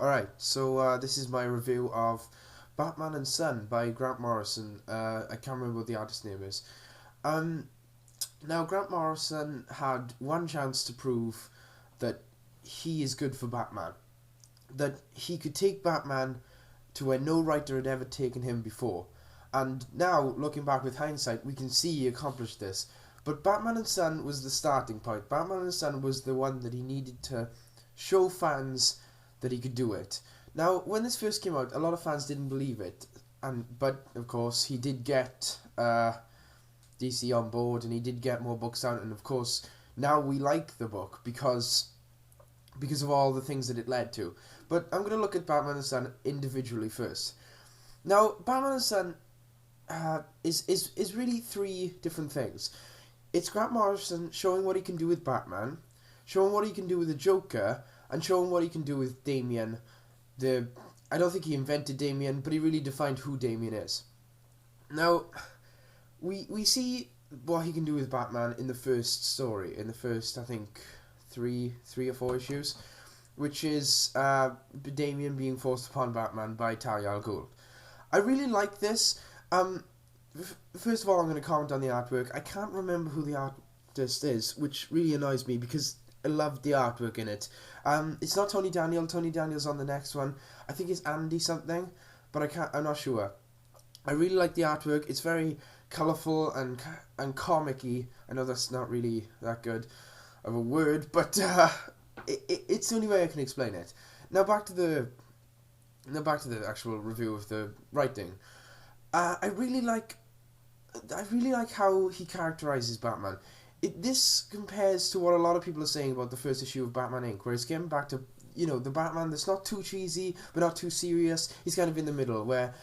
Alright, so this is my review of Batman and Son by Grant Morrison. I can't remember what the artist's name is. Um, Now, Grant Morrison had one chance to prove that he is good for Batman. That he could take Batman to where no writer had ever taken him before. And now, looking back with hindsight, we can see he accomplished this. But Batman and Son was the starting point. Batman and Son was the one that he needed to show fans that he could do it. Now, when this first came out, a lot of fans didn't believe it, but of course he did get DC on board, and he did get more books out, and of course now we like the book because of all the things that it led to. But I'm going to look at Batman and Son individually first. Now, Batman and Son is really three different things. It's Grant Morrison showing what he can do with Batman, showing what he can do with the Joker, and showing what he can do with Damian. I don't think he invented Damian, but he really defined who Damian is. Now, we see what he can do with Batman in the first story, in the first, I think, three or four issues, which is Damian being forced upon Batman by Talia al Ghul. I really like this. First of all, I'm going to comment on the artwork. I can't remember who the artist is, which really annoys me because I love the artwork in it. It's not Tony Daniel. Tony Daniel's on the next one. I think it's Andy something, but I'm not sure. I really like the artwork. It's very colourful and comic-y. I know that's not really that good of a word, but it's the only way I can explain it. Now back to the actual review of the writing. I really like how he characterizes Batman. This compares to what a lot of people are saying about the first issue of Batman Inc., where it's getting back to, the Batman that's not too cheesy, but not too serious. He's kind of in the middle, where,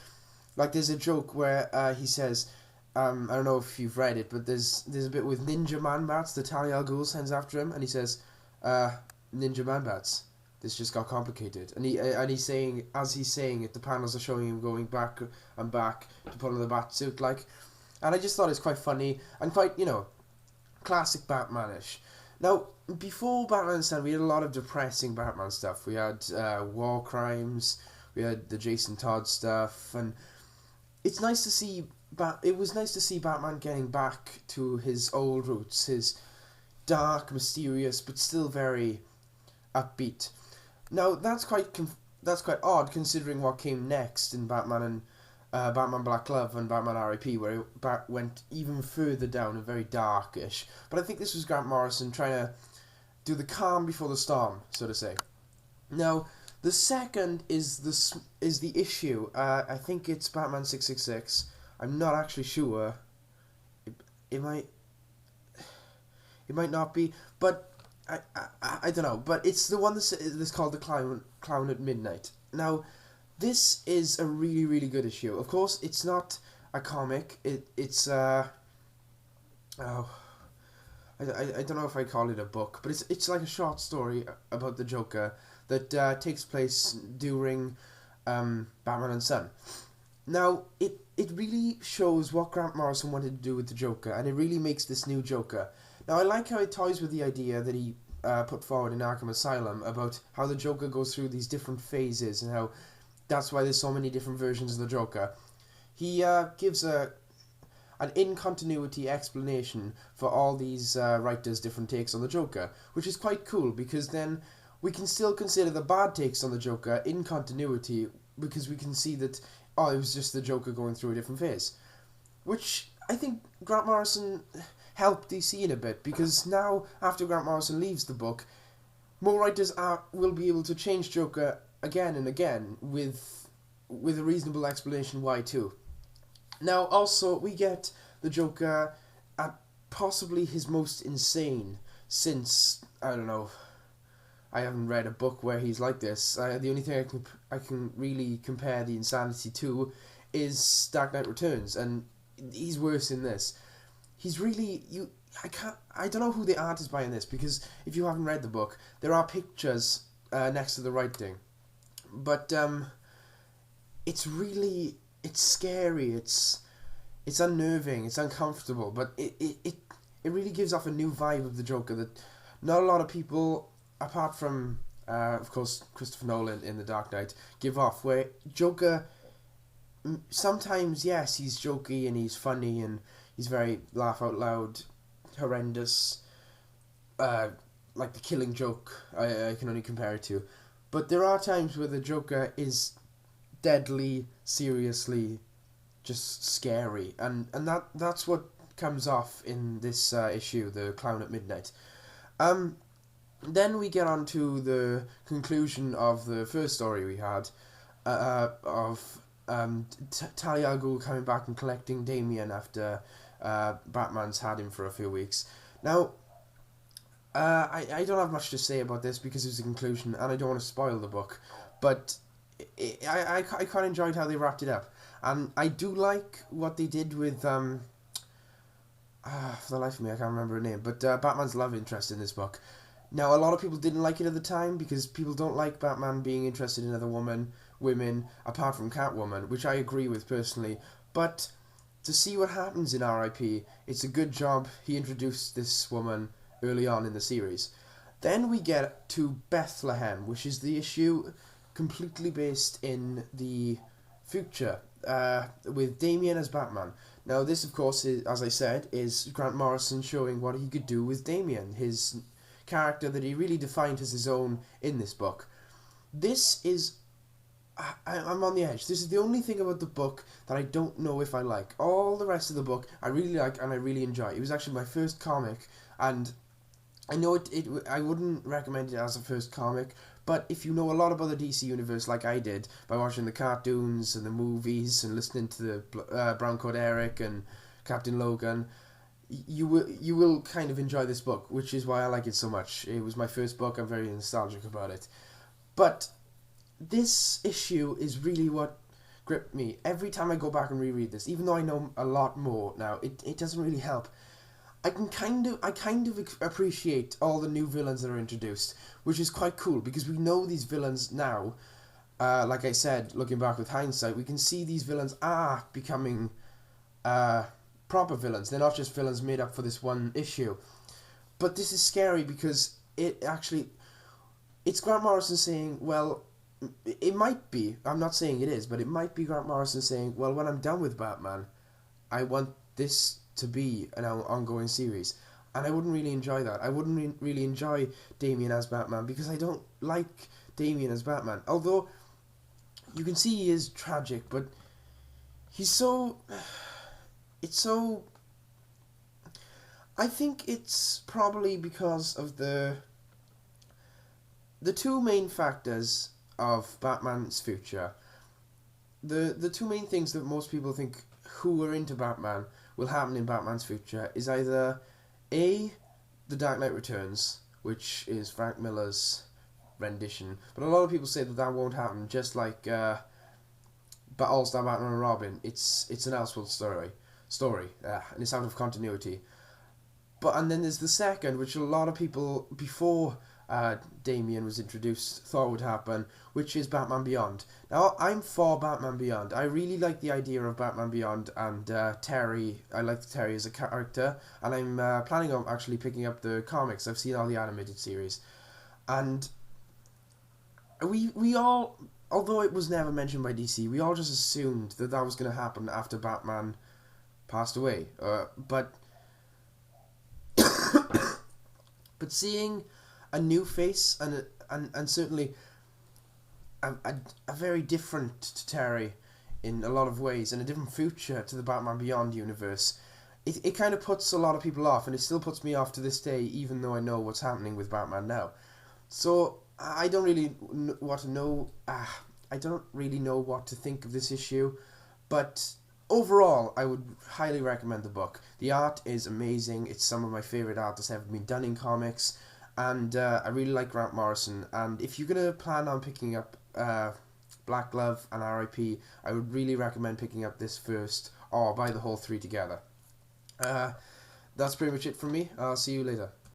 like, there's a joke where he says, I don't know if you've read it, but there's a bit with Ninja Man-Bats that Talia al Ghul sends after him, and he says, Ninja Man-Bats, this just got complicated. And he's saying, as he's saying it, the panels are showing him going back and back to put on the bat suit, like. And I just thought it's quite funny, and quite, classic Batman-ish. Now, before Batman and Son, we had a lot of depressing Batman stuff. We had war crimes, we had the Jason Todd stuff, and it's nice to see. It was nice to see Batman getting back to his old roots, his dark, mysterious, but still very upbeat. Now, that's quite odd considering what came next in Batman and Batman Black Glove and Batman R.I.P., where it went even further down and very darkish. But I think this was Grant Morrison trying to do the calm before the storm, so to say. Now, the second is the issue. I think it's Batman 666. I'm not actually sure. It might not be, but I don't know. But it's the one that's called the Clown at Midnight. Now, this is a really, really good issue. Of course, it's not a comic. It's I don't know if I call it a book, but it's like a short story about the Joker that takes place during Batman and Son. Now, it really shows what Grant Morrison wanted to do with the Joker, and it really makes this new Joker. Now, I like how it toys with the idea that he put forward in Arkham Asylum about how the Joker goes through these different phases and how that's why there's so many different versions of the Joker. He gives an in-continuity explanation for all these writers' different takes on the Joker, which is quite cool, because then we can still consider the bad takes on the Joker in continuity, because we can see that, it was just the Joker going through a different phase. Which I think Grant Morrison helped DC in a bit, because now, after Grant Morrison leaves the book, more writers will be able to change Joker again and again with a reasonable explanation why too. Now, also, we get the Joker at possibly his most insane since, I don't know, I haven't read a book where he's like this. The only thing I can really compare the insanity to is Dark Knight Returns, and he's worse in this. He's really I don't know who the art is by in this, because if you haven't read the book, there are pictures next to the writing, but it's scary. It's unnerving. It's uncomfortable, but it really gives off a new vibe of the Joker that not a lot of people, apart from of course Christopher Nolan in The Dark Knight, give off, where Joker, sometimes, yes, he's jokey and he's funny and he's very laugh out loud, horrendous, like the Killing Joke I can only compare it to. But there are times where the Joker is deadly, seriously, just scary, and that's what comes off in this issue, The Clown at Midnight. Then we get on to the conclusion of the first story we had, of Talia al Ghul coming back and collecting Damian after Batman's had him for a few weeks. Now, I don't have much to say about this because it's a conclusion and I don't want to spoil the book, but I quite enjoyed how they wrapped it up. And I do like what they did with, for the life of me I can't remember her name, but Batman's love interest in this book. Now, a lot of people didn't like it at the time because people don't like Batman being interested in other women, apart from Catwoman, which I agree with personally. But to see what happens in R.I.P., it's a good job he introduced this woman early on in the series. Then we get to Bethlehem, which is the issue completely based in the future, with Damian as Batman. Now, this, of course, is, as I said, is Grant Morrison showing what he could do with Damian, his character that he really defined as his own in this book. This is... I'm on the edge. This is the only thing about the book that I don't know if I like. All the rest of the book I really like and I really enjoy. It was actually my first comic, and I know I wouldn't recommend it as a first comic, but if you know a lot about the DC universe like I did, by watching the cartoons and the movies and listening to the Brown Coat Eric and Captain Logan, you will kind of enjoy this book, which is why I like it so much. It was my first book, I'm very nostalgic about it. But this issue is really what gripped me. Every time I go back and reread this, even though I know a lot more now, it doesn't really help. I kind of appreciate all the new villains that are introduced, which is quite cool because we know these villains now. Like I said, looking back with hindsight, we can see these villains are becoming proper villains. They're not just villains made up for this one issue. But this is scary because it's Grant Morrison saying, well, it might be, I'm not saying it is, but it might be Grant Morrison saying, well, when I'm done with Batman, I want this to be an ongoing series. And I wouldn't really enjoy that. I wouldn't really enjoy Damian as Batman because I don't like Damian as Batman. Although, you can see he is tragic, but he's so... I think it's probably because of the two main factors of Batman's future. The two main things that most people think who are into Batman will happen in Batman's future is either A, The Dark Knight Returns, which is Frank Miller's rendition, but a lot of people say that won't happen, just like All-Star Batman and Robin. It's an Elseworld story, and it's out of continuity. And then there's the second, which a lot of people before Damian was introduced thought would happen, which is Batman Beyond. Now, I'm for Batman Beyond. I really like the idea of Batman Beyond and Terry. I like Terry as a character, and I'm planning on actually picking up the comics. I've seen all the animated series, and we all, although it was never mentioned by DC, we all just assumed that was going to happen after Batman passed away. But seeing a new face and certainly a very different to Terry in a lot of ways, and a different future to the Batman Beyond universe, it kind of puts a lot of people off, and it still puts me off to this day, even though I know what's happening with Batman now. So I don't really know what to think of this issue, but overall, I would highly recommend the book. The art is amazing. It's some of my favourite art that's ever been done in comics, and I really like Grant Morrison. And if you're going to plan on picking up Black Glove and R.I.P., I would really recommend picking up this first, or buy the whole three together. That's pretty much it from me. I'll see you later.